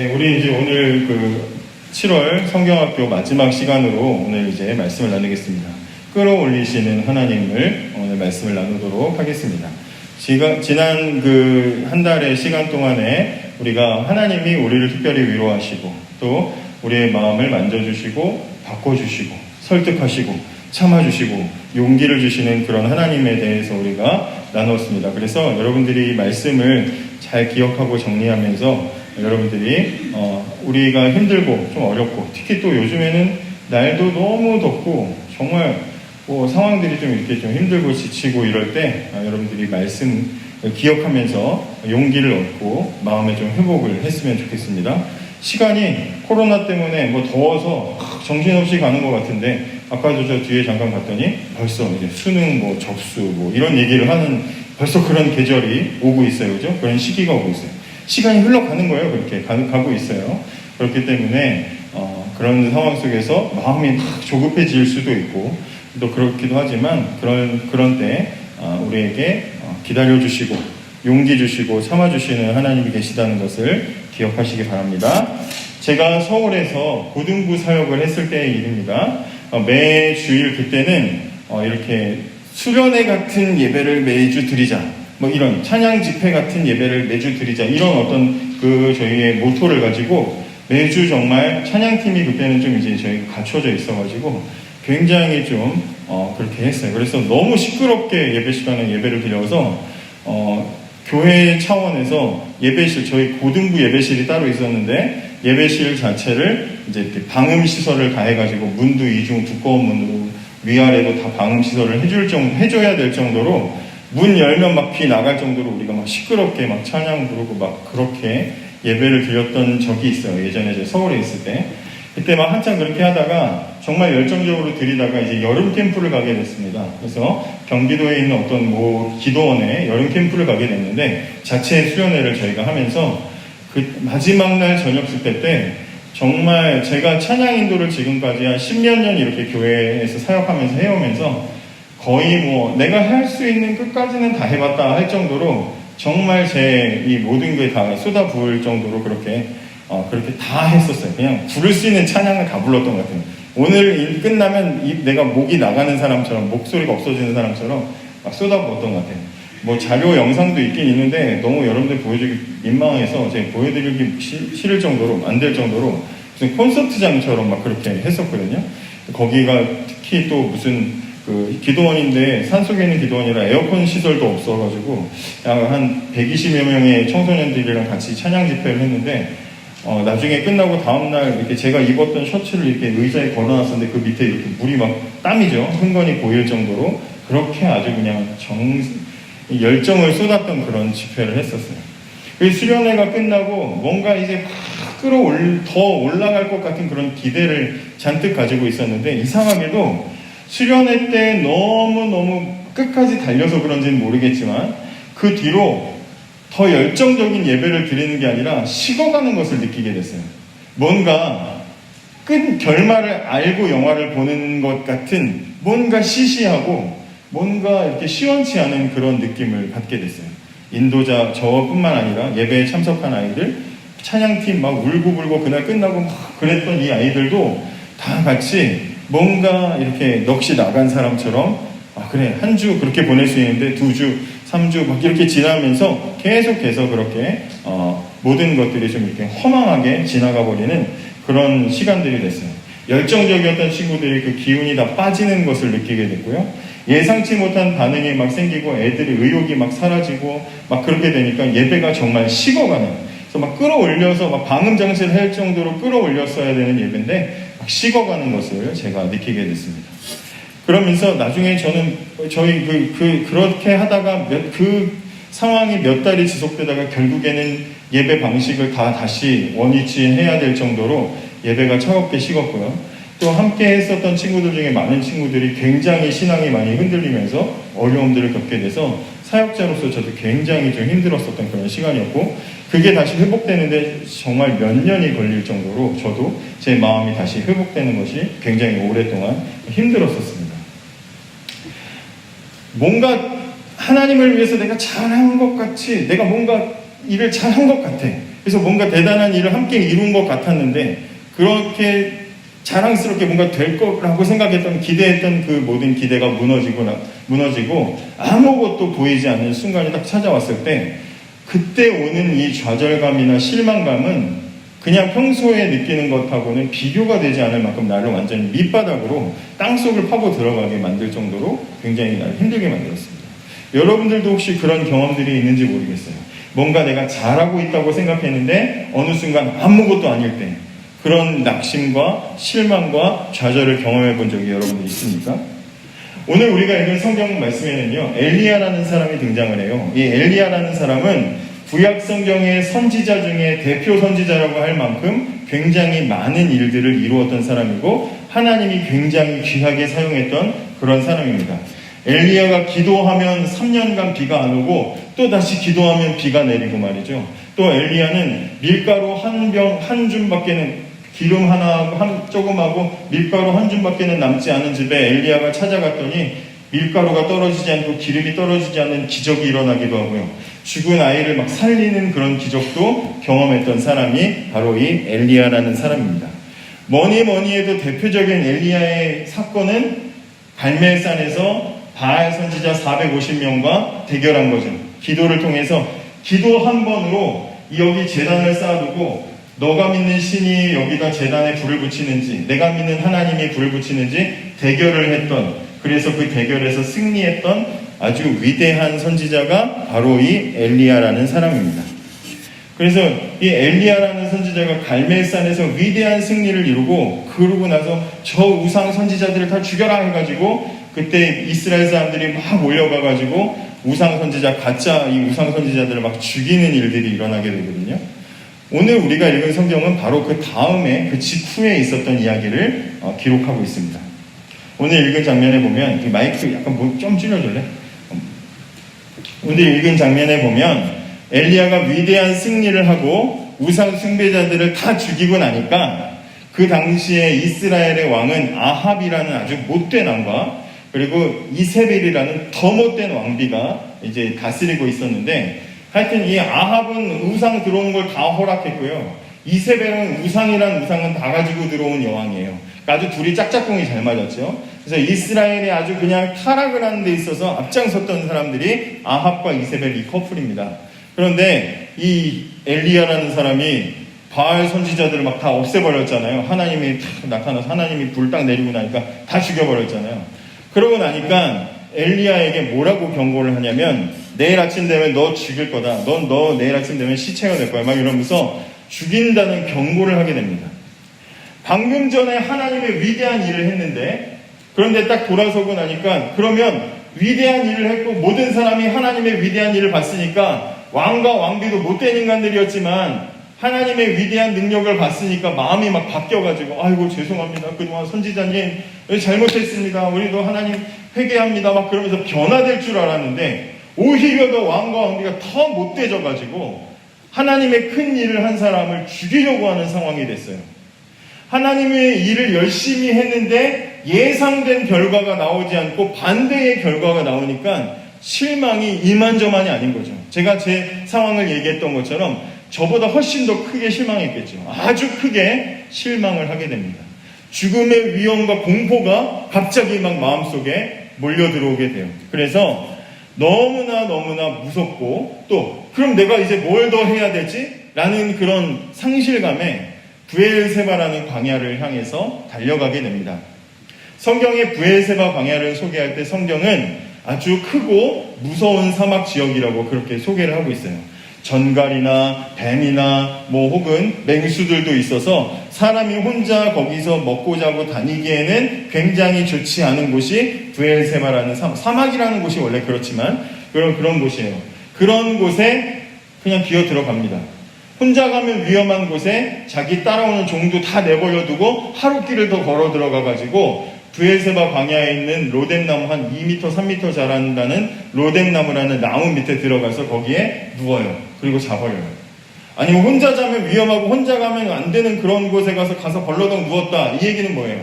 네, 우리 이제 오늘 7월 성경학교 마지막 시간으로 오늘 이제 말씀을 나누겠습니다. 끌어올리시는 하나님을 오늘 말씀을 나누도록 하겠습니다. 지난 한 달의 시간 동안에 우리가 하나님이 우리를 특별히 위로하시고 또 우리의 마음을 만져주시고 바꿔주시고 설득하시고 참아주시고 용기를 주시는 그런 하나님에 대해서 우리가 나누었습니다. 그래서 여러분들이 이 말씀을 잘 기억하고 정리하면서 여러분들이 우리가 힘들고 좀 어렵고 특히 또 요즘에는 날도 너무 덥고 정말 상황들이 좀 이렇게 좀 힘들고 지치고 이럴 때 여러분들이 말씀 기억하면서 용기를 얻고 마음의 좀 회복을 했으면 좋겠습니다. 시간이 코로나 때문에 더워서 정신없이 가는 것 같은데 아까도 저 뒤에 잠깐 봤더니 벌써 이제 수능 접수 이런 얘기를 하는 벌써 그런 계절이 오고 있어요. 그죠? 그런 시기가 오고 있어요. 시간이 흘러가는 거예요. 그렇게 가고 있어요. 그렇기 때문에 그런 상황 속에서 마음이 막 조급해질 수도 있고 또 그렇기도 하지만 그런 때 우리에게 기다려주시고 용기 주시고 참아주시는 하나님이 계시다는 것을 기억하시기 바랍니다. 제가 서울에서 고등부 사역을 했을 때의 일입니다. 매 주일 그때는 이렇게 수련회 같은 예배를 매주 드리자 이런 찬양 집회 같은 예배를 매주 드리자 이런 어떤 저희의 모토를 가지고 매주 정말 찬양팀이 그때는 좀 이제 저희가 갖춰져 있어가지고 굉장히 좀 그렇게 했어요. 그래서 너무 시끄럽게 예배 시간에 예배를 드려서 교회 차원에서 예배실, 저희 고등부 예배실이 따로 있었는데 예배실 자체를 이제 이렇게 방음 시설을 다 해가지고 문도 이중 두꺼운 문으로 위아래도 다 방음 시설을 해줘야 될 정도로 문 열면 막 비 나갈 정도로 우리가 막 시끄럽게 막 찬양 부르고 막 그렇게 예배를 드렸던 적이 있어요. 예전에 제 서울에 있을 때. 그때 막 한참 그렇게 하다가 정말 열정적으로 드리다가 이제 여름 캠프를 가게 됐습니다. 그래서 경기도에 있는 어떤 기도원에 여름 캠프를 가게 됐는데 자체 수련회를 저희가 하면서 그 마지막 날 저녁 집회 때 정말 제가 찬양 인도를 지금까지 한 10몇 년 이렇게 교회에서 사역하면서 해오면서 거의 내가 할 수 있는 끝까지는 다 해봤다 할 정도로 정말 제 이 모든 게 다 쏟아 부을 정도로 그렇게 다 했었어요. 그냥 부를 수 있는 찬양을 다 불렀던 것 같아요. 오늘 일 끝나면 내가 목이 나가는 사람처럼 목소리가 없어지는 사람처럼 막 쏟아부었던 것 같아요. 자료 영상도 있긴 있는데 너무 여러분들 보여주기 민망해서 제가 보여드리기 싫을 정도로 안 될 정도로 무슨 콘서트장처럼 막 그렇게 했었거든요. 거기가 특히 또 무슨 기도원인데 산속에 있는 기도원이라 에어컨 시설도 없어가지고 한 120여 명의 청소년들이랑 같이 찬양 집회를 했는데 나중에 끝나고 다음날 이렇게 제가 입었던 셔츠를 이렇게 의자에 걸어놨었는데 그 밑에 이렇게 물이 막 땀이죠. 흥건히 보일 정도로 그렇게 아주 그냥 열정을 쏟았던 그런 집회를 했었어요. 그 수련회가 끝나고 뭔가 이제 더 올라갈 것 같은 그런 기대를 잔뜩 가지고 있었는데 이상하게도 수련회 때 너무너무 끝까지 달려서 그런지는 모르겠지만 그 뒤로 더 열정적인 예배를 드리는 게 아니라 식어가는 것을 느끼게 됐어요. 뭔가 결말을 알고 영화를 보는 것 같은 뭔가 시시하고 뭔가 이렇게 시원치 않은 그런 느낌을 받게 됐어요. 인도자 저뿐만 아니라 예배에 참석한 아이들, 찬양팀 막 울고불고 그날 끝나고 막 그랬던 이 아이들도 다 같이 뭔가 이렇게 넋이 나간 사람처럼 그래 한 주 그렇게 보낼 수 있는데 2주, 3주 막 이렇게 지나면서 계속해서 그렇게 모든 것들이 좀 이렇게 허망하게 지나가 버리는 그런 시간들이 됐어요. 열정적이었던 친구들이 그 기운이 다 빠지는 것을 느끼게 됐고요. 예상치 못한 반응이 막 생기고 애들의 의욕이 막 사라지고 막 그렇게 되니까 예배가 정말 식어가는, 그래서 막 끌어올려서 막 방음 장치를 할 정도로 끌어올렸어야 되는 예배인데 막 식어가는 것을 제가 느끼게 됐습니다. 그러면서 나중에 저는 그렇게 하다가 그 상황이 몇 달이 지속되다가 결국에는 예배 방식을 다시 원위치해야 될 정도로 예배가 차갑게 식었고요. 또 함께 했었던 친구들 중에 많은 친구들이 굉장히 신앙이 많이 흔들리면서 어려움들을 겪게 돼서 사역자로서 저도 굉장히 좀 힘들었었던 그런 시간이었고, 그게 다시 회복되는데 정말 몇 년이 걸릴 정도로 저도 제 마음이 다시 회복되는 것이 굉장히 오랫동안 힘들었었습니다. 뭔가 하나님을 위해서 내가 잘한 것 같이, 내가 뭔가 일을 잘한 것 같아. 그래서 뭔가 대단한 일을 함께 이룬 것 같았는데 그렇게 자랑스럽게 뭔가 될 거라고 생각했던 기대했던 그 모든 기대가 무너지고 아무것도 보이지 않는 순간이 딱 찾아왔을 때 그때 오는 이 좌절감이나 실망감은 그냥 평소에 느끼는 것하고는 비교가 되지 않을 만큼 나를 완전히 밑바닥으로 땅속을 파고 들어가게 만들 정도로 굉장히 나를 힘들게 만들었습니다. 여러분들도 혹시 그런 경험들이 있는지 모르겠어요. 뭔가 내가 잘하고 있다고 생각했는데 어느 순간 아무것도 아닐 때 그런 낙심과 실망과 좌절을 경험해 본 적이 여러분들 있습니까? 오늘 우리가 읽은 성경 말씀에는요, 엘리야라는 사람이 등장을 해요. 이 엘리야라는 사람은 구약 성경의 선지자 중에 대표 선지자라고 할 만큼 굉장히 많은 일들을 이루었던 사람이고 하나님이 굉장히 귀하게 사용했던 그런 사람입니다. 엘리야가 기도하면 3년간 비가 안 오고 또 다시 기도하면 비가 내리고 말이죠. 또 엘리야는 밀가루 한 줌밖에는 기름 하나 조금하고 밀가루 한 줌밖에는 남지 않은 집에 엘리야가 찾아갔더니 밀가루가 떨어지지 않고 기름이 떨어지지 않는 기적이 일어나기도 하고요. 죽은 아이를 막 살리는 그런 기적도 경험했던 사람이 바로 이 엘리야라는 사람입니다. 뭐니 해도 대표적인 엘리야의 사건은 갈멜산에서 바알 선지자 450명과 대결한 거죠. 기도를 통해서 기도 한 번으로 여기 제단을 쌓아두고 너가 믿는 신이 여기다 제단에 불을 붙이는지 내가 믿는 하나님이 불을 붙이는지 대결을 했던, 그래서 그 대결에서 승리했던 아주 위대한 선지자가 바로 이 엘리야라는 사람입니다. 그래서 이 엘리야라는 선지자가 갈멜산에서 위대한 승리를 이루고 그러고 나서 저 우상 선지자들을 다 죽여라 해가지고 그때 이스라엘 사람들이 막 몰려가가지고 우상 선지자, 가짜 이 우상 선지자들을 막 죽이는 일들이 일어나게 되거든요. 오늘 우리가 읽은 성경은 바로 그 다음에 그 직후에 있었던 이야기를 기록하고 있습니다. 오늘 읽은 장면에 보면 마이크 약간 좀 줄여줄래? 오늘 읽은 장면에 보면 엘리야가 위대한 승리를 하고 우상 숭배자들을 다 죽이고 나니까 그 당시에 이스라엘의 왕은 아합이라는 아주 못된 왕과 그리고 이세벨이라는 더 못된 왕비가 이제 다스리고 있었는데, 하여튼 이 아합은 우상 들어온 걸 다 허락했고요. 이세벨은 우상이란 우상은 다 가지고 들어온 여왕이에요. 아주 둘이 짝짝꿍이 잘 맞았죠. 그래서 이스라엘이 아주 그냥 타락을 하는 데 있어서 앞장섰던 사람들이 아합과 이세벨 이 커플입니다. 그런데 이 엘리야라는 사람이 바알 선지자들을 막 다 없애버렸잖아요. 하나님이 나타나서 하나님이 불 딱 내리고 나니까 다 죽여버렸잖아요. 그러고 나니까 엘리야에게 뭐라고 경고를 하냐면 내일 아침 되면 너 죽일 거다. 너 내일 아침 되면 시체가 될 거야. 막 이러면서 죽인다는 경고를 하게 됩니다. 방금 전에 하나님의 위대한 일을 했는데 그런데 딱 돌아서고 나니까 그러면 위대한 일을 했고 모든 사람이 하나님의 위대한 일을 봤으니까 왕과 왕비도 못된 인간들이었지만 하나님의 위대한 능력을 봤으니까 마음이 막 바뀌어가지고 아이고 죄송합니다. 그동안 선지자님 잘못했습니다. 우리도 하나님 회개합니다. 막 그러면서 변화될 줄 알았는데 오히려 더 왕과 왕비가 더 못되져가지고 하나님의 큰 일을 한 사람을 죽이려고 하는 상황이 됐어요. 하나님의 일을 열심히 했는데 예상된 결과가 나오지 않고 반대의 결과가 나오니까 실망이 이만저만이 아닌 거죠. 제가 제 상황을 얘기했던 것처럼 저보다 훨씬 더 크게 실망했겠죠. 아주 크게 실망을 하게 됩니다. 죽음의 위험과 공포가 갑자기 막 마음속에 몰려 들어오게 돼요. 그래서 너무나 무섭고 또 그럼 내가 이제 뭘 더 해야 되지? 라는 그런 상실감에 브엘세바라는 광야를 향해서 달려가게 됩니다. 성경의 브엘세바 광야를 소개할 때 성경은 아주 크고 무서운 사막 지역이라고 그렇게 소개를 하고 있어요. 전갈이나 뱀이나 혹은 맹수들도 있어서 사람이 혼자 거기서 먹고 자고 다니기에는 굉장히 좋지 않은 곳이 브엘세바라는 사막이라는 곳이 원래 그렇지만 그런 곳이에요. 그런 곳에 그냥 기어 들어갑니다. 혼자 가면 위험한 곳에 자기 따라오는 종도 다 내버려두고 하루 길을 더 걸어 들어가가지고 브엘세바 광야에 있는 로뎀나무 한 2m, 3m 자란다는 로뎀나무라는 나무 밑에 들어가서 거기에 누워요. 그리고 자버려요. 아니면 혼자 자면 위험하고 혼자 가면 안 되는 그런 곳에 가서 벌러덩 누웠다. 이 얘기는 뭐예요?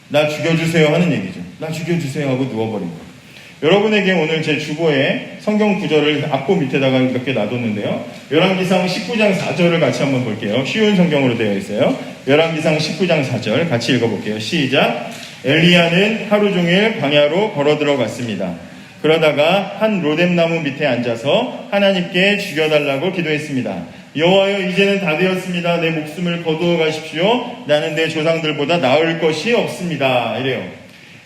나 죽여주세요 하는 얘기죠. 나 죽여주세요 하고 누워버린 거예요. 여러분에게 오늘 제 주보에 성경 구절을 앞고 밑에다가 몇 개 놔뒀는데요. 열왕기상 19장 4절을 같이 한번 볼게요. 쉬운 성경으로 되어 있어요. 열왕기상 19장 4절 같이 읽어볼게요. 시작. 엘리야는 하루 종일 광야로 걸어 들어갔습니다. 그러다가 한 로뎀나무 밑에 앉아서 하나님께 죽여달라고 기도했습니다. 여호와여, 이제는 다 되었습니다. 내 목숨을 거두어 가십시오. 나는 내 조상들보다 나을 것이 없습니다. 이래요.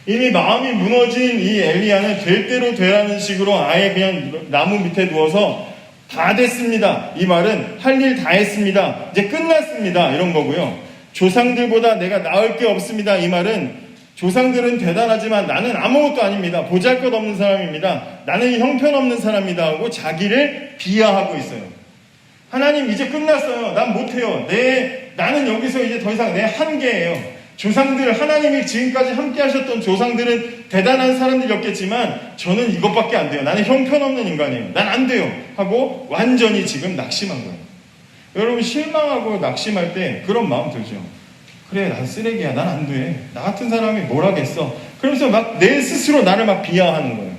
이미 마음이 무너진 이 엘리야는 될 대로 되라는 식으로 아예 그냥 나무 밑에 누워서 다 됐습니다. 이 말은 할 일 다 했습니다. 이제 끝났습니다. 이런 거고요. 조상들보다 내가 나을 게 없습니다. 이 말은 조상들은 대단하지만 나는 아무것도 아닙니다. 보잘것없는 사람입니다. 나는 형편없는 사람이다 하고 자기를 비하하고 있어요. 하나님, 이제 끝났어요. 난 못해요. 나는 여기서 이제 더 이상 내 한계예요. 조상들, 하나님이 지금까지 함께 하셨던 조상들은 대단한 사람들이었겠지만 저는 이것밖에 안 돼요. 나는 형편없는 인간이에요. 난 안 돼요. 하고 완전히 지금 낙심한 거예요. 여러분, 실망하고 낙심할 때 그런 마음 들죠. 그래, 난 쓰레기야. 난 안 돼. 나 같은 사람이 뭘 하겠어. 그러면서 막 내 스스로 나를 막 비하하는 거예요.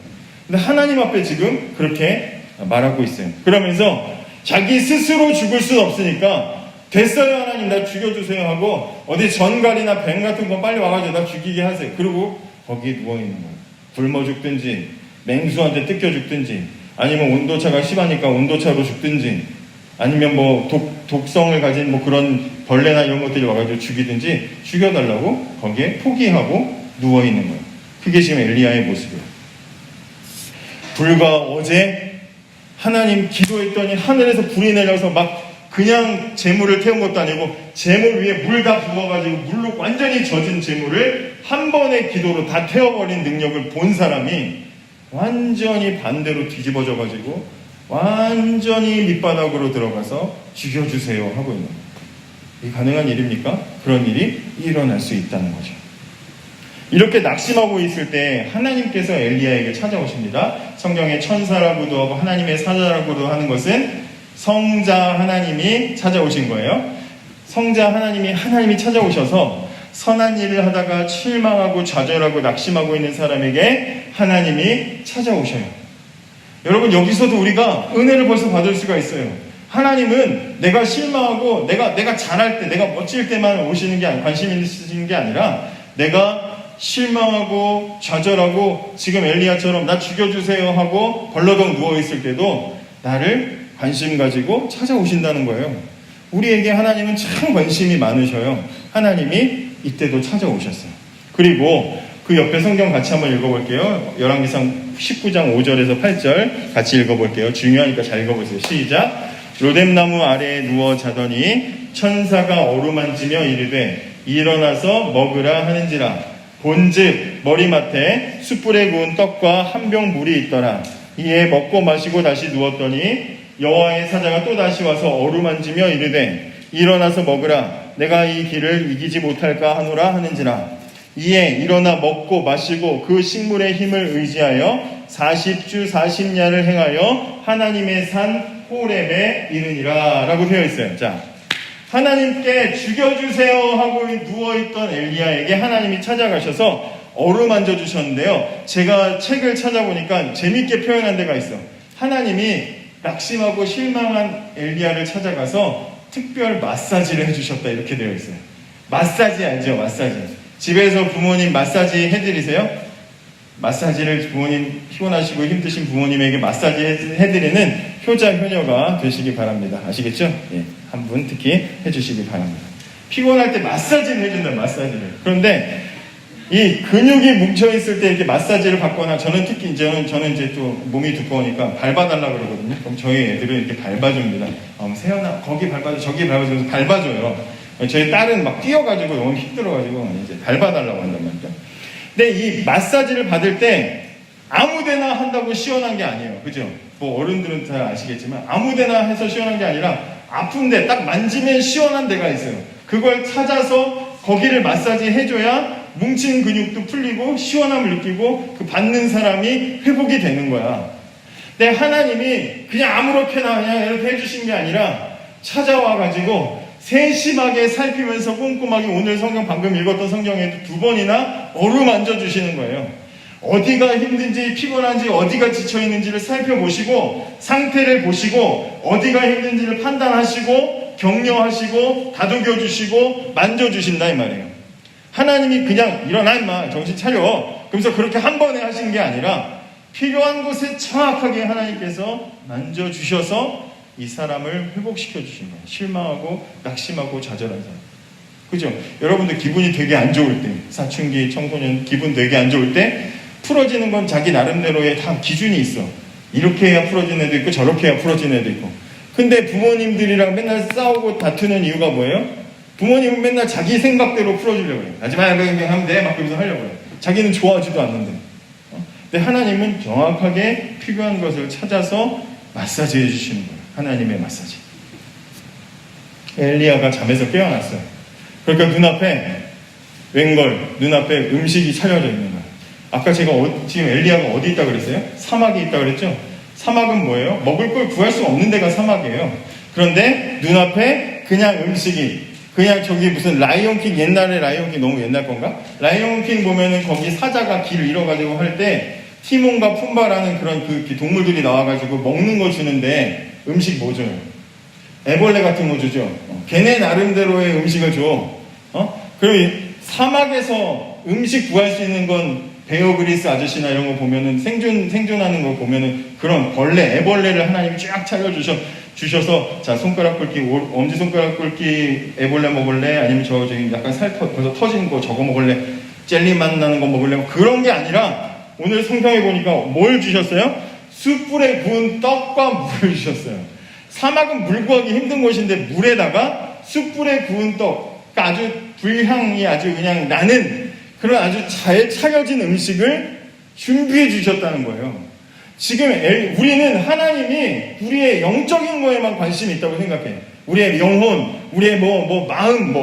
근데 하나님 앞에 지금 그렇게 말하고 있어요. 그러면서 자기 스스로 죽을 수는 없으니까 됐어요, 하나님, 나 죽여주세요 하고 어디 전갈이나 뱀 같은 거 빨리 와가지고 나 죽이게 하세요. 그리고 거기 누워있는 거예요. 굶어 죽든지 맹수한테 뜯겨 죽든지 아니면 온도차가 심하니까 온도차로 죽든지 아니면 뭐 독성을 가진 뭐 그런 벌레나 이런 것들이 와가지고 죽이든지 죽여달라고 거기에 포기하고 누워있는 거예요. 그게 지금 엘리야의 모습이에요. 불과 어제 하나님 기도했더니 하늘에서 불이 내려서 막 그냥 재물을 태운 것도 아니고 재물 위에 물 다 부어가지고 물로 완전히 젖은 재물을 한 번의 기도로 다 태워버린 능력을 본 사람이 완전히 반대로 뒤집어져가지고 완전히 밑바닥으로 들어가서 죽여주세요 하고 있는 거예요. 이게 가능한 일입니까? 그런 일이 일어날 수 있다는 거죠. 이렇게 낙심하고 있을 때 하나님께서 엘리야에게 찾아오십니다. 성경에 천사라고도 하고 하나님의 사자라고도 하는 것은 성자 하나님이 찾아오신 거예요. 성자 하나님이 찾아오셔서 선한 일을 하다가 실망하고 좌절하고 낙심하고 있는 사람에게 하나님이 찾아오셔요. 여러분, 여기서도 우리가 은혜를 벌써 받을 수가 있어요. 하나님은 내가 실망하고 내가 잘할 때, 내가 멋질 때만 오시는 게 관심 있으시는 게 아니라 내가 실망하고 좌절하고 지금 엘리야처럼 나 죽여주세요 하고 벌러덩 누워있을 때도 나를 관심 가지고 찾아오신다는 거예요. 우리에게 하나님은 참 관심이 많으셔요. 하나님이 이때도 찾아오셨어요. 그리고 그 옆에 성경 같이 한번 읽어볼게요. 열왕기상 19장 5절에서 8절 같이 읽어볼게요. 중요하니까 잘 읽어보세요. 시작. 로뎀나무 아래에 누워 자더니 천사가 어루만지며 이르되 일어나서 먹으라 하는지라. 본즉 머리맡에 숯불에 구운 떡과 한 병 물이 있더라. 이에 먹고 마시고 다시 누웠더니 여호와의 사자가 또 다시 와서 어루만지며 이르되 일어나서 먹으라. 내가 이 길을 이기지 못할까 하노라 하는지라. 이에 일어나 먹고 마시고 그 식물의 힘을 의지하여 40주 40야를 행하여 하나님의 산 호렙에 이르니라 라고 되어 있어요. 자, 하나님께 죽여주세요 하고 누워있던 엘리야에게 하나님이 찾아가셔서 어루만져 주셨는데요. 제가 책을 찾아보니까 재밌게 표현한 데가 있어. 하나님이 낙심하고 실망한 엘리야를 찾아가서 특별 마사지를 해주셨다 이렇게 되어 있어요. 마사지 알죠? 마사지. 집에서 부모님 마사지 해드리세요? 마사지를 부모님 피곤하시고 힘드신 부모님에게 마사지 해드리는 효자 효녀가 되시기 바랍니다. 아시겠죠? 예, 한 분 특히 해주시기 바랍니다. 피곤할 때 마사지를 해준다. 마사지를. 그런데 이 근육이 뭉쳐있을 때 이렇게 마사지를 받거나 저는 특히 저는 이제 또 몸이 두꺼우니까 밟아달라고 그러거든요. 그럼 저희 애들은 이렇게 밟아줍니다. 세연아, 거기 밟아줘, 저기 밟아줘, 밟아줘요. 저희 딸은 막 뛰어가지고 너무 힘들어가지고 이제 밟아달라고 한단 말이죠. 근데 이 마사지를 받을 때 아무데나 한다고 시원한 게 아니에요. 그죠? 뭐 어른들은 잘 아시겠지만 아무데나 해서 시원한 게 아니라 아픈데 딱 만지면 시원한 데가 있어요. 그걸 찾아서 거기를 마사지 해줘야 뭉친 근육도 풀리고 시원함을 느끼고 그 받는 사람이 회복이 되는 거야. 근데 하나님이 그냥 아무렇게나 그냥 이렇게 해주신 게 아니라 찾아와가지고 세심하게 살피면서 꼼꼼하게 오늘 성경 방금 읽었던 성경에도 2번이나 어루만져 주시는 거예요. 어디가 힘든지 피곤한지 어디가 지쳐있는지를 살펴보시고 상태를 보시고 어디가 힘든지를 판단하시고 격려하시고 다독여주시고 만져주신다 이 말이에요. 하나님이 그냥 일어나 임마 정신 차려 그러면서 그렇게 한 번에 하신 게 아니라 필요한 곳에 정확하게 하나님께서 만져주셔서 이 사람을 회복시켜 주신 거예요. 실망하고 낙심하고 좌절한 사람. 그죠? 여러분들 기분이 되게 안 좋을 때, 사춘기 청소년 기분 되게 안 좋을 때 풀어지는 건 자기 나름대로의 다 기준이 있어. 이렇게 해야 풀어지는 애도 있고 저렇게 해야 풀어지는 애도 있고. 근데 부모님들이랑 맨날 싸우고 다투는 이유가 뭐예요? 부모님은 맨날 자기 생각대로 풀어주려고 해요. 하지만 그냥 하면 돼 막 그러면서 하려고 해요. 자기는 좋아하지도 않는데. 근데 하나님은 정확하게 필요한 것을 찾아서 마사지 해주시는 거예요. 하나님의 마사지. 엘리야가 잠에서 깨어났어요. 그러니까 눈앞에 음식이 차려져 있는 거예요. 아까 제가 지금 엘리야가 어디 있다 그랬어요? 사막에 있다 그랬죠? 사막은 뭐예요? 먹을 걸 구할 수 없는 데가 사막이에요. 그런데 눈앞에 그냥 음식이, 그냥 저기 무슨 라이온킹, 옛날에 라이온킹 너무 옛날 건가? 라이온킹 보면은 거기 사자가 길을 잃어가지고 할 때 티몬과 푼바라는 그런 그 동물들이 나와가지고 먹는 거 주는데 음식 뭐 줘요? 애벌레 같은 거 주죠. 걔네 나름대로의 음식을 줘. 그리고 사막에서 음식 구할 수 있는 건 베어 그리스 아저씨나 이런 거 보면은 생존하는 거 보면은 그런 애벌레를 하나님이 쫙 차려주셔서 자, 손가락 굵기, 엄지손가락 굵기 애벌레 먹을래? 아니면 저기 약간 벌써 터진 거 저거 먹을래? 젤리 맛 나는 거 먹을래? 그런 게 아니라 오늘 성경에 보니까 뭘 주셨어요? 숯불에 구운 떡과 물을 주셨어요. 사막은 물 구하기 힘든 곳인데 물에다가 숯불에 구운 떡, 그러니까 아주 불향이 아주 그냥 나는 그런 아주 잘 차려진 음식을 준비해 주셨다는 거예요. 지금 우리는 하나님이 우리의 영적인 거에만 관심이 있다고 생각해요. 우리의 영혼, 우리의 마음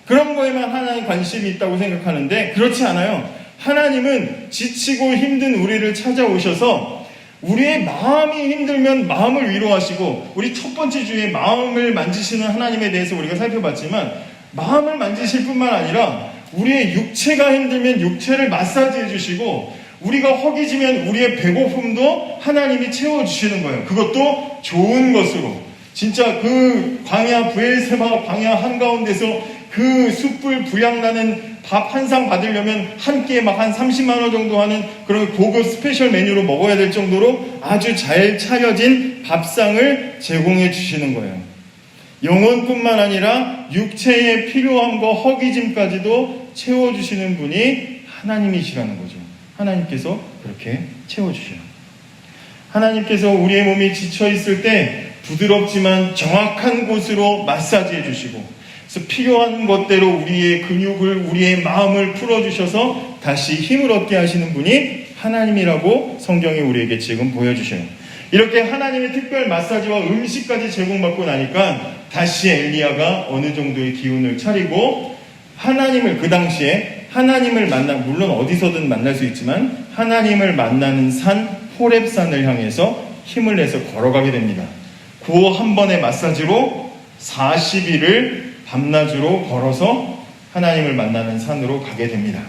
그런 거에만 하나님 관심이 있다고 생각하는데 그렇지 않아요. 하나님은 지치고 힘든 우리를 찾아오셔서 우리의 마음이 힘들면 마음을 위로하시고 우리 첫 번째 주에 마음을 만지시는 하나님에 대해서 우리가 살펴봤지만 마음을 만지실 뿐만 아니라 우리의 육체가 힘들면 육체를 마사지해 주시고 우리가 허기지면 우리의 배고픔도 하나님이 채워주시는 거예요. 그것도 좋은 것으로. 진짜 그 광야 브엘세바 광야 한가운데서 그 숯불 불향나는 밥 한 상 받으려면 한 끼에 막 한 30만 원 정도 하는 그런 고급 스페셜 메뉴로 먹어야 될 정도로 아주 잘 차려진 밥상을 제공해 주시는 거예요. 영혼뿐만 아니라 육체의 필요함과 허기짐까지도 채워주시는 분이 하나님이시라는 거죠. 하나님께서 그렇게 채워주셔요. 하나님께서 우리의 몸이 지쳐있을 때 부드럽지만 정확한 곳으로 마사지해 주시고 그래서 필요한 것대로 우리의 근육을 우리의 마음을 풀어주셔서 다시 힘을 얻게 하시는 분이 하나님이라고 성경이 우리에게 지금 보여주셔요. 이렇게 하나님의 특별 마사지와 음식까지 제공받고 나니까 다시 엘리야가 어느 정도의 기운을 차리고 하나님을 그 당시에 하나님을 물론 어디서든 만날 수 있지만 하나님을 만나는 산 호렙산을 향해서 힘을 내서 걸어가게 됩니다. 그 한 번의 마사지로 40일을 밤낮으로 걸어서 하나님을 만나는 산으로 가게 됩니다.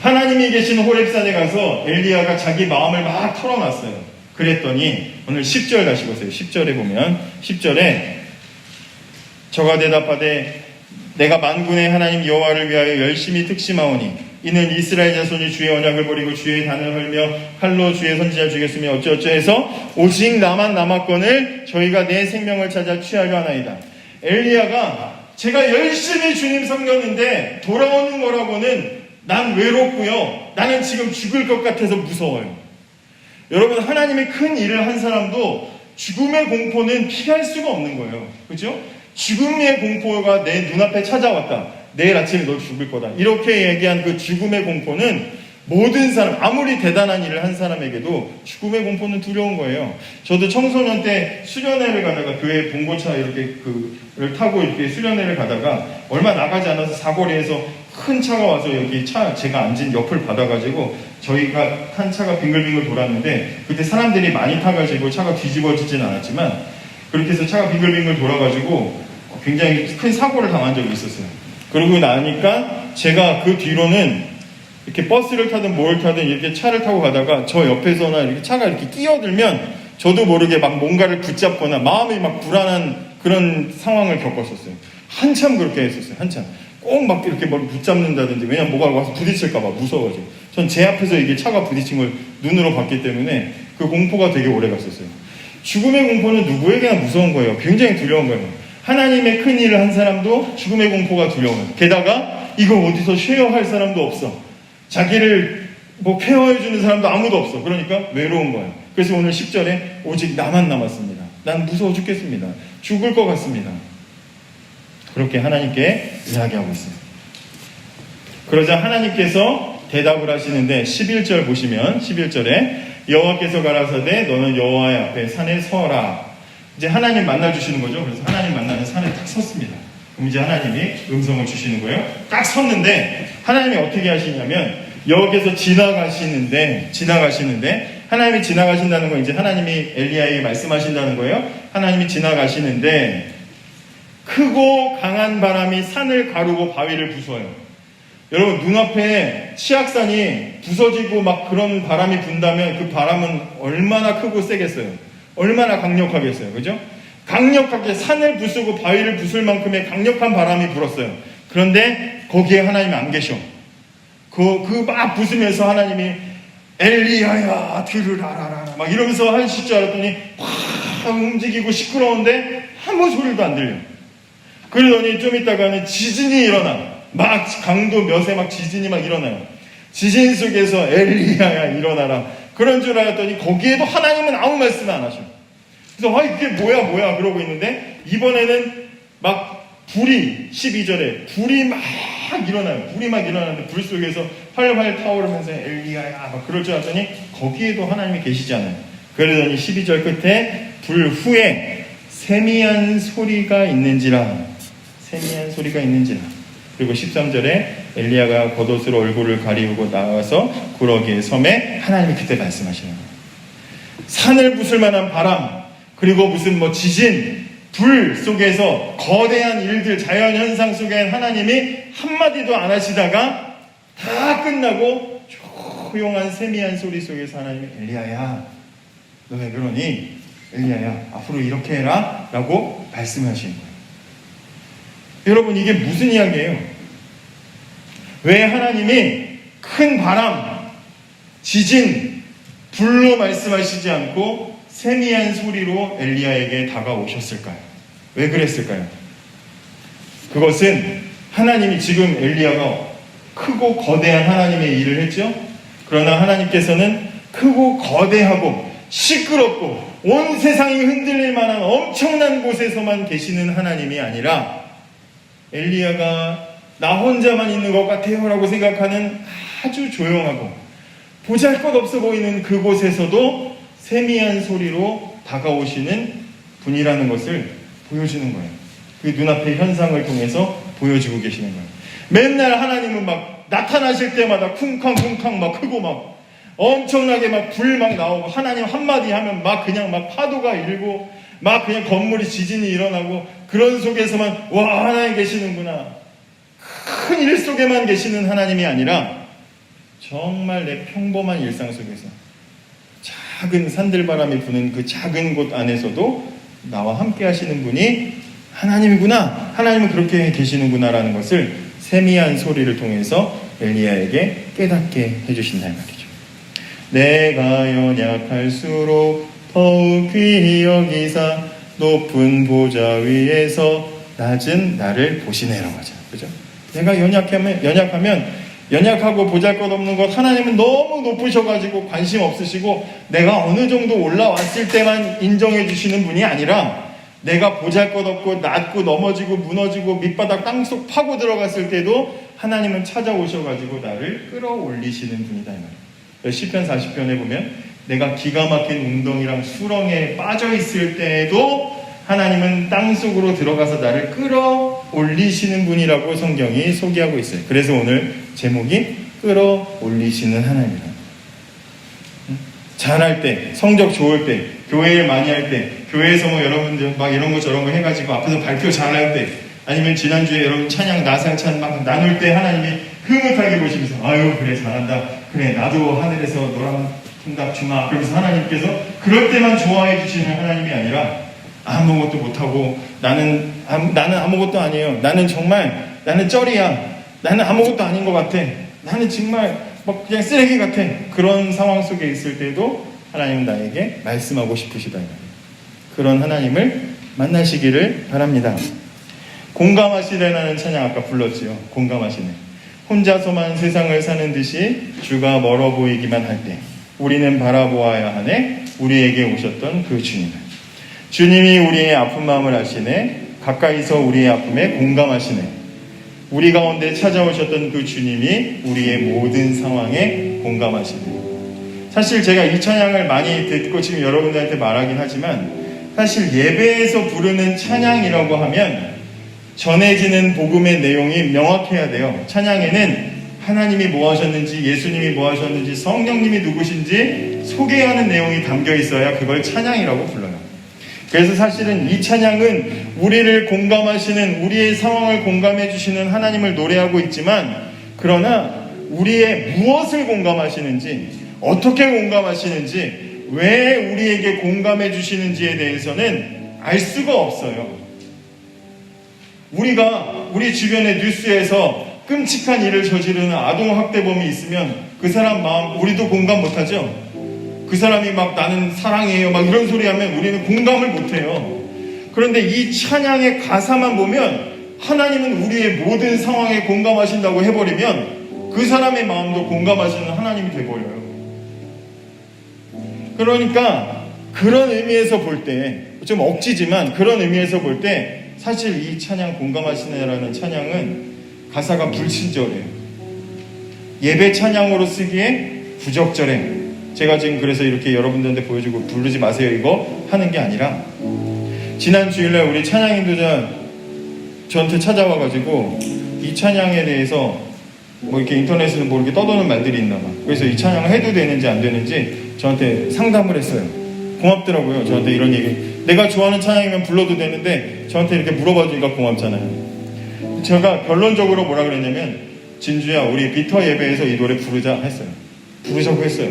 하나님이 계신 호렙산에 가서 엘리야가 자기 마음을 막 털어놨어요. 그랬더니 오늘 10절 다시 보세요. 10절에 보면 10절에 저가 대답하되 내가 만군의 하나님 여호와를 위하여 열심히 특심하오니 이는 이스라엘 자손이 주의 언약을 버리고 주의 단을 헐며 칼로 주의 선지자를 죽였으며 어쩌어쩌 해서 오직 나만 남았거늘 저희가 내 생명을 찾아 취하려 하나이다. 엘리야가 제가 열심히 주님 섬겼는데 돌아오는 거라고는 난 외롭고요. 나는 지금 죽을 것 같아서 무서워요. 여러분 하나님의 큰 일을 한 사람도 죽음의 공포는 피할 수가 없는 거예요. 그렇죠? 죽음의 공포가 내 눈앞에 찾아왔다. 내일 아침에 너 죽을 거다. 이렇게 얘기한 그 죽음의 공포는 모든 사람, 아무리 대단한 일을 한 사람에게도 죽음의 공포는 두려운 거예요. 저도 청소년 때 수련회를 가다가 교회 봉고차 이렇게 그를 타고 이렇게 수련회를 가다가 얼마 나가지 않아서 사거리에서 큰 차가 와서 여기 제가 앉은 옆을 받아가지고 저희가 탄 차가 빙글빙글 돌았는데 그때 사람들이 많이 타가지고 차가 뒤집어지진 않았지만 그렇게 해서 차가 빙글빙글 돌아가지고 굉장히 큰 사고를 당한 적이 있었어요. 그러고 나니까 제가 그 뒤로는 이렇게 버스를 타든 뭘 타든 이렇게 차를 타고 가다가 저 옆에서나 이렇게 차가 이렇게 끼어들면 저도 모르게 막 뭔가를 붙잡거나 마음이 막 불안한 그런 상황을 겪었었어요. 한참 그렇게 했었어요. 한참. 꼭 막 이렇게 뭘 붙잡는다든지, 왜냐면 뭐가 와서 부딪힐까봐 무서워가지고. 전 제 앞에서 이게 차가 부딪힌 걸 눈으로 봤기 때문에 그 공포가 되게 오래 갔었어요. 죽음의 공포는 누구에게나 무서운 거예요. 굉장히 두려운 거예요. 하나님의 큰 일을 한 사람도 죽음의 공포가 두려워요. 게다가 이거 어디서 쉐어할 사람도 없어. 자기를 뭐 케어해주는 사람도 아무도 없어. 그러니까 외로운 거예요. 그래서 오늘 10절에 오직 나만 남았습니다. 난 무서워 죽겠습니다. 죽을 것 같습니다. 그렇게 하나님께 이야기하고 있어요. 그러자 하나님께서 대답을 하시는데 11절 보시면 11절에 여호와께서 가라사대 너는 여호와의 앞에 산에 서라. 이제 하나님 만나주시는 거죠. 그래서 하나님 만나는 산에 딱 섰습니다. 그럼 이제 하나님이 음성을 주시는 거예요. 딱 섰는데 하나님이 어떻게 하시냐면 여호와께서 지나가시는데 하나님이 지나가신다는 건 이제 하나님이 엘리야에게 말씀하신다는 거예요. 하나님이 지나가시는데 크고 강한 바람이 산을 가르고 바위를 부숴요. 여러분 눈앞에 치악산이 부서지고 막 그런 바람이 분다면 그 바람은 얼마나 크고 세겠어요. 얼마나 강력하겠어요. 그죠? 강력하게 산을 부수고 바위를 부술 만큼의 강력한 바람이 불었어요. 그런데 거기에 하나님이 안 계셔. 그 막 부수면서 하나님이 엘리야야 들으라라라 막 이러면서 하실 줄 알았더니 확 움직이고 시끄러운데 아무 소리도 안 들려. 그러더니 좀 있다가는 지진이 일어나. 막 강도 몇에 막 지진이 막 일어나요. 지진 속에서 엘리야야 일어나라. 그런 줄 알았더니 거기에도 하나님은 아무 말씀 안 하셔. 그래서 이게 뭐야 그러고 있는데 이번에는 막 불이 12절에 불이 막 일어나요. 불이 막 일어나는데 불 속에서 활활 타오르면서 엘리야야 막 그럴 줄 알았더니 거기에도 하나님이 계시지 않아요. 그러더니 12절 끝에 불 후에 세미한 소리가 있는지라. 그리고 13절에 엘리야가 겉옷으로 얼굴을 가리우고 나와서 구러기의 섬에 하나님이 그때 말씀하시는 거예요. 산을 부술 만한 바람, 그리고 무슨 지진, 불 속에서 거대한 일들, 자연현상 속에 하나님이 한마디도 안 하시다가 다 끝나고 조용한 세미한 소리 속에서 하나님이 엘리야야 너 왜 그러니? 엘리야야 앞으로 이렇게 해라 라고 말씀하시는 거예요. 여러분 이게 무슨 이야기예요? 왜 하나님이 큰 바람, 지진, 불로 말씀하시지 않고 세미한 소리로 엘리야에게 다가오셨을까요? 왜 그랬을까요? 그것은 하나님이 지금 엘리야가 크고 거대한 하나님의 일을 했죠? 그러나 하나님께서는 크고 거대하고 시끄럽고 온 세상이 흔들릴 만한 엄청난 곳에서만 계시는 하나님이 아니라 엘리야가 나 혼자만 있는 것 같아요 라고 생각하는 아주 조용하고 보잘것없어 보이는 그곳에서도 세미한 소리로 다가오시는 분이라는 것을 보여주는 거예요. 그 눈앞의 현상을 통해서 보여주고 계시는 거예요. 맨날 하나님은 막 나타나실 때마다 쿵쾅쿵쾅 막 크고 막 엄청나게 막 불 막 나오고 하나님 한마디 하면 막 그냥 막 파도가 일고 막 그냥 건물이 지진이 일어나고 그런 속에서만 와 하나님 계시는구나. 큰 일 속에만 계시는 하나님이 아니라 정말 내 평범한 일상 속에서 작은 산들바람이 부는 그 작은 곳 안에서도 나와 함께 하시는 분이 하나님이구나. 하나님은 그렇게 계시는구나 라는 것을 세미한 소리를 통해서 엘리야에게 깨닫게 해주신다 이 말이죠. 내가 연약할수록 더욱 귀히 여기사 높은 보좌 위에서 낮은 나를 보시네라고 하죠. 그죠? 내가 연약하고 보잘것없는 것 하나님은 너무 높으셔가지고 관심 없으시고 내가 어느 정도 올라왔을 때만 인정해 주시는 분이 아니라 내가 보잘것없고 낮고 넘어지고 무너지고 밑바닥 땅속 파고 들어갔을 때도 하나님은 찾아오셔가지고 나를 끌어올리시는 분이다 이 말이에요. 시편 40편에 보면 내가 기가 막힌 웅덩이랑 수렁에 빠져있을 때에도 하나님은 땅속으로 들어가서 나를 끌어올리시는 분이라고 성경이 소개하고 있어요. 그래서 오늘 제목이 끌어올리시는 하나님이다. 잘할 때, 성적 좋을 때, 교회를 많이 할 때, 교회에서 여러분들 막 이런 거 저런 거 해가지고 앞에서 발표 잘할 때, 아니면 지난주에 여러분 찬양 나상찬 막 나눌 때 하나님이 흐뭇하게 보시면서 아유 그래 잘한다. 그래 나도 하늘에서 너랑 통닭 주마. 그러면서 하나님께서 그럴 때만 좋아해 주시는 하나님이 아니라 아무것도 못하고 나는 아무것도 아니에요. 나는 쩌리야. 나는 아무것도 아닌 것 같아. 나는 정말 막 그냥 쓰레기 같아. 그런 상황 속에 있을 때도 하나님은 나에게 말씀하고 싶으시다. 그런 하나님을 만나시기를 바랍니다. 공감하시래라는 찬양 아까 불렀지요. 공감하시네. 혼자서만 세상을 사는 듯이 주가 멀어 보이기만 할 때 우리는 바라보아야 하네. 우리에게 오셨던 그 주님을. 주님이 우리의 아픈 마음을 아시네. 가까이서 우리의 아픔에 공감하시네. 우리 가운데 찾아오셨던 그 주님이 우리의 모든 상황에 공감하시네. 사실 제가 이 찬양을 많이 듣고 지금 여러분들한테 말하긴 하지만 사실 예배에서 부르는 찬양이라고 하면 전해지는 복음의 내용이 명확해야 돼요. 찬양에는 하나님이 뭐 하셨는지, 예수님이 뭐 하셨는지, 성령님이 누구신지 소개하는 내용이 담겨 있어야 그걸 찬양이라고 불러요. 그래서 사실은 이 찬양은 우리를 공감하시는, 우리의 상황을 공감해 주시는 하나님을 노래하고 있지만, 그러나 우리의 무엇을 공감하시는지, 어떻게 공감하시는지, 왜 우리에게 공감해 주시는지에 대해서는 알 수가 없어요. 우리가 우리 주변의 뉴스에서 끔찍한 일을 저지르는 아동학대범이 있으면 그 사람 마음 우리도 공감 못하죠? 그 사람이 막 나는 사랑해요 막 이런 소리 하면 우리는 공감을 못해요. 그런데 이 찬양의 가사만 보면 하나님은 우리의 모든 상황에 공감하신다고 해버리면 그 사람의 마음도 공감하시는 하나님이 돼버려요. 그러니까 그런 의미에서 볼 때 좀 억지지만 그런 의미에서 볼 때 사실 이 찬양 공감하시네라는 찬양은 가사가 불친절해요. 예배 찬양으로 쓰기에 부적절해. 제가 지금 그래서 이렇게 여러분들한테 보여주고 부르지 마세요 이거 하는 게 아니라 지난 주일날 우리 찬양인도자 저한테 찾아와가지고 이 찬양에 대해서 뭐 이렇게 인터넷에서 뭐 이렇게 떠도는 말들이 있나 봐. 그래서 이 찬양을 해도 되는지 안 되는지 저한테 상담을 했어요. 고맙더라고요. 저한테 이런 얘기. 내가 좋아하는 찬양이면 불러도 되는데 저한테 이렇게 물어봐 주니까 고맙잖아요. 제가 결론적으로 뭐라 그랬냐면 진주야 우리 비터 예배에서 이 노래 부르자 했어요. 부르자고 했어요.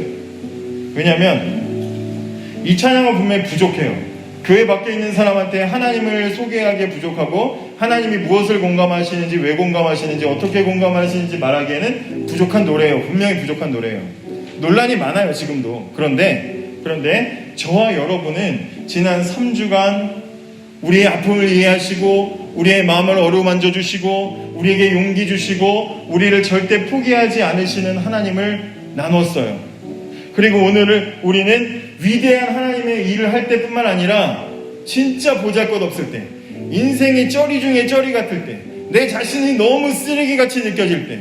왜냐면 이 찬양은 분명히 부족해요. 교회 밖에 있는 사람한테 하나님을 소개하기에 부족하고 하나님이 무엇을 공감하시는지 왜 공감하시는지 어떻게 공감하시는지 말하기에는 부족한 노래예요. 분명히 부족한 노래예요. 논란이 많아요 지금도. 그런데 저와 여러분은 지난 3주간 우리의 아픔을 이해하시고 우리의 마음을 어루만져 주시고 우리에게 용기 주시고 우리를 절대 포기하지 않으시는 하나님을 나눴어요. 그리고 오늘을 우리는 위대한 하나님의 일을 할 때뿐만 아니라 진짜 보잘것없을 때, 인생의 쩌리 중에 쩌리 같을 때, 내 자신이 너무 쓰레기같이 느껴질 때,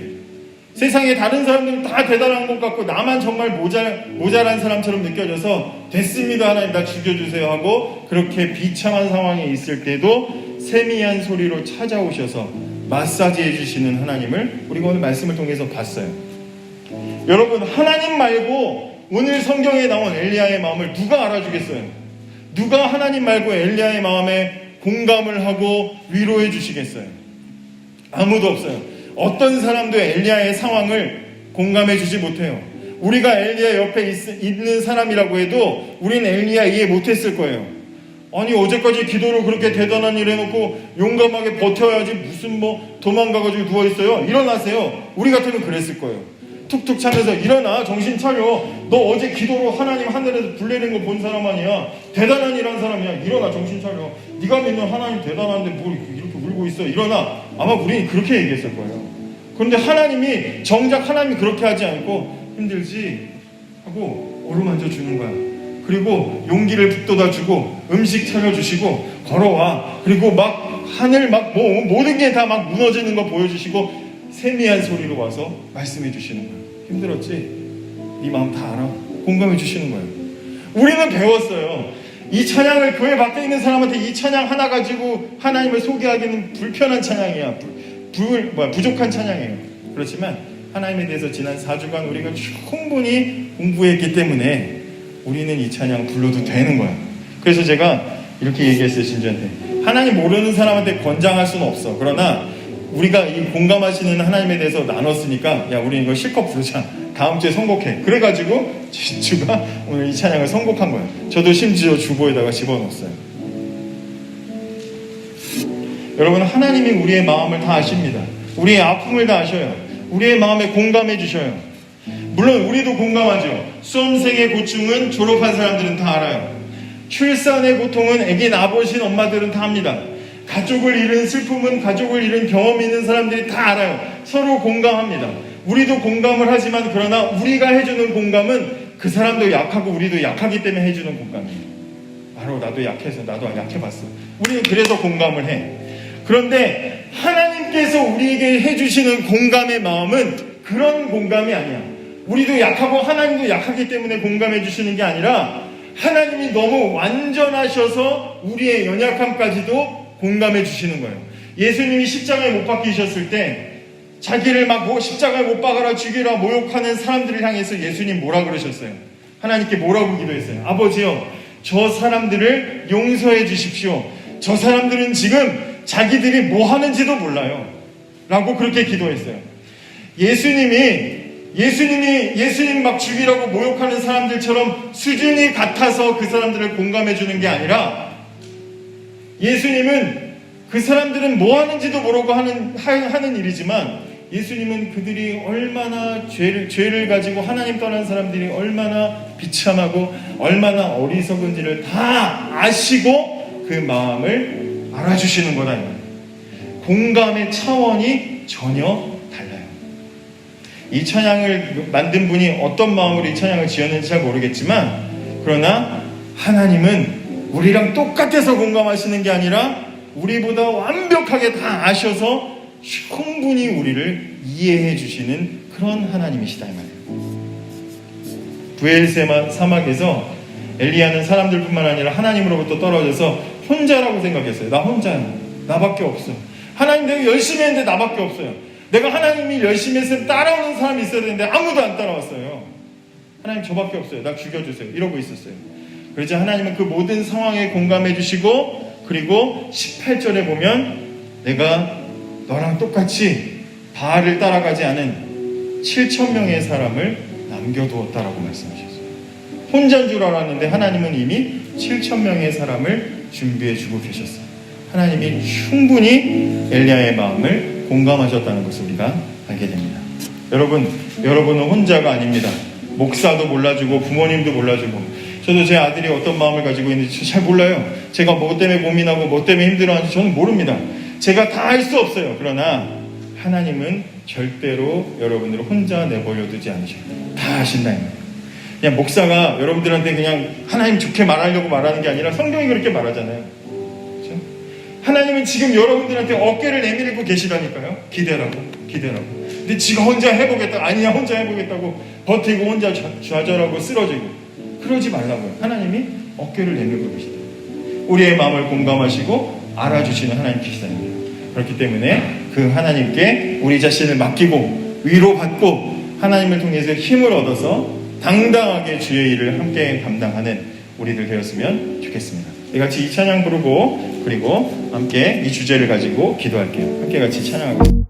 세상에 다른 사람들은 다 대단한 것 같고 나만 정말 모자란 사람처럼 느껴져서 됐습니다 하나님 나 죽여주세요 하고 그렇게 비참한 상황에 있을 때도 세미한 소리로 찾아오셔서 마사지 해주시는 하나님을 우리가 오늘 말씀을 통해서 봤어요. 여러분 하나님 말고 오늘 성경에 나온 엘리야의 마음을 누가 알아주겠어요? 누가 하나님 말고 엘리야의 마음에 공감을 하고 위로해 주시겠어요? 아무도 없어요. 어떤 사람도 엘리야의 상황을 공감해 주지 못해요. 우리가 엘리야 옆에 있는 사람이라고 해도 우리는 엘리야 이해 못했을 거예요. 아니 어제까지 기도로 그렇게 대단한 일 해놓고 용감하게 버텨야지 무슨 뭐 도망가가지고 누워있어요. 일어나세요. 우리 같으면 그랬을 거예요. 툭툭 차면서 일어나 정신 차려. 너 어제 기도로 하나님 하늘에서 불 내린 거 본 사람 아니야. 대단한 일 한 사람이야. 일어나 정신 차려. 네가 믿는 하나님 대단한데 뭘 이렇게 울고 있어. 일어나. 아마 우리는 그렇게 얘기했을 거예요. 그런데 하나님이 정작 하나님이 그렇게 하지 않고 힘들지 하고 어루만져 주는 거야. 그리고 용기를 북돋아 주고 음식 차려주시고 걸어와. 그리고 막 하늘 막 뭐 모든 게 다 막 무너지는 거 보여주시고 세미한 소리로 와서 말씀해 주시는 거예요. 힘들었지? 네 마음 다 알아. 공감해 주시는 거예요. 우리는 배웠어요. 이 찬양을 교회 밖에 있는 사람한테 이 찬양 하나 가지고 하나님을 소개하기는 불편한 찬양이야. 부족한 찬양이에요. 그렇지만 하나님에 대해서 지난 4주간 우리가 충분히 공부했기 때문에 우리는 이 찬양 불러도 되는 거야. 그래서 제가 이렇게 얘기했어요. 진주한테. 하나님 모르는 사람한테 권장할 수는 없어. 그러나 우리가 이 공감하시는 하나님에 대해서 나눴으니까 야 우리 이거 실컷 부르자. 다음 주에 선곡해. 그래가지고 주가 오늘 이 찬양을 선곡한 거예요. 저도 심지어 주보에다가 집어넣었어요. 여러분 하나님이 우리의 마음을 다 아십니다. 우리의 아픔을 다 아셔요. 우리의 마음에 공감해 주셔요. 물론 우리도 공감하죠. 수험생의 고충은 졸업한 사람들은 다 알아요. 출산의 고통은 아기 낳아보신 엄마들은 다 합니다. 가족을 잃은 슬픔은 가족을 잃은 경험 있는 사람들이 다 알아요. 서로 공감합니다. 우리도 공감을 하지만 그러나 우리가 해주는 공감은 그 사람도 약하고 우리도 약하기 때문에 해주는 공감이에요. 바로 나도 약해서 나도 약해봤어. 우리는 그래서 공감을 해. 그런데 하나님께서 우리에게 해주시는 공감의 마음은 그런 공감이 아니야. 우리도 약하고 하나님도 약하기 때문에 공감해 주시는 게 아니라 하나님이 너무 완전하셔서 우리의 연약함까지도 공감해 주시는 거예요. 예수님이 십자가에 못 박히셨을 때 자기를 막 십자가에 못 박아라 죽이라 모욕하는 사람들을 향해서 예수님 뭐라 그러셨어요? 하나님께 뭐라고 기도했어요? 아버지요, 저 사람들을 용서해 주십시오. 저 사람들은 지금 자기들이 뭐 하는지도 몰라요. 라고 그렇게 기도했어요. 예수님 막 죽이라고 모욕하는 사람들처럼 수준이 같아서 그 사람들을 공감해 주는 게 아니라 예수님은 그 사람들은 뭐 하는지도 모르고 하는 일이지만 예수님은 그들이 얼마나 죄를 가지고 하나님 떠난 사람들이 얼마나 비참하고 얼마나 어리석은지를 다 아시고 그 마음을 알아주시는 거다. 공감의 차원이 전혀 달라요. 이 찬양을 만든 분이 어떤 마음으로 이 찬양을 지었는지 잘 모르겠지만 그러나 하나님은 우리랑 똑같아서 공감하시는 게 아니라 우리보다 완벽하게 다 아셔서 충분히 우리를 이해해 주시는 그런 하나님이시다 이 말이에요. 부엘세마 사막에서 엘리야는 사람들뿐만 아니라 하나님으로부터 떨어져서 혼자라고 생각했어요. 나 혼자야. 나밖에 없어. 하나님 내가 열심히 했는데 나밖에 없어요. 내가 하나님이 열심히 했으면 따라오는 사람이 있어야 되는데 아무도 안 따라왔어요. 하나님 저밖에 없어요. 나 죽여주세요. 이러고 있었어요. 그러자 하나님은 그 모든 상황에 공감해 주시고 그리고 18절에 보면 내가 너랑 똑같이 바알을 따라가지 않은 7,000명의 사람을 남겨두었다라고 말씀하셨어요. 혼자인 줄 알았는데 하나님은 이미 7,000명의 사람을 준비해 주고 계셨어요. 하나님이 충분히 엘리야의 마음을 공감하셨다는 것을 우리가 알게 됩니다. 여러분은 혼자가 아닙니다. 목사도 몰라주고 부모님도 몰라주고 저도 제 아들이 어떤 마음을 가지고 있는지 잘 몰라요. 제가 뭐 때문에 고민하고 뭐 때문에 힘들어하는지 저는 모릅니다. 제가 다 알 수 없어요. 그러나 하나님은 절대로 여러분들을 혼자 내버려 두지 않으셔요. 다 아신다. 그냥 목사가 여러분들한테 그냥 하나님 좋게 말하려고 말하는 게 아니라 성경이 그렇게 말하잖아요. 그렇죠? 하나님은 지금 여러분들한테 어깨를 내밀고 계시다니까요. 기대라고. 근데 지가 혼자 해보겠다. 아니야 혼자 해보겠다고 버티고 혼자 좌절하고 쓰러지고 그러지 말라고요. 하나님이 어깨를 내밀고 계시다. 우리의 마음을 공감하시고 알아주시는 하나님께시다. 그렇기 때문에 그 하나님께 우리 자신을 맡기고 위로받고 하나님을 통해서 힘을 얻어서 당당하게 주의 일을 함께 감당하는 우리들 되었으면 좋겠습니다. 같이 이 찬양 부르고 그리고 함께 이 주제를 가지고 기도할게요. 함께 같이 찬양하겠습니다.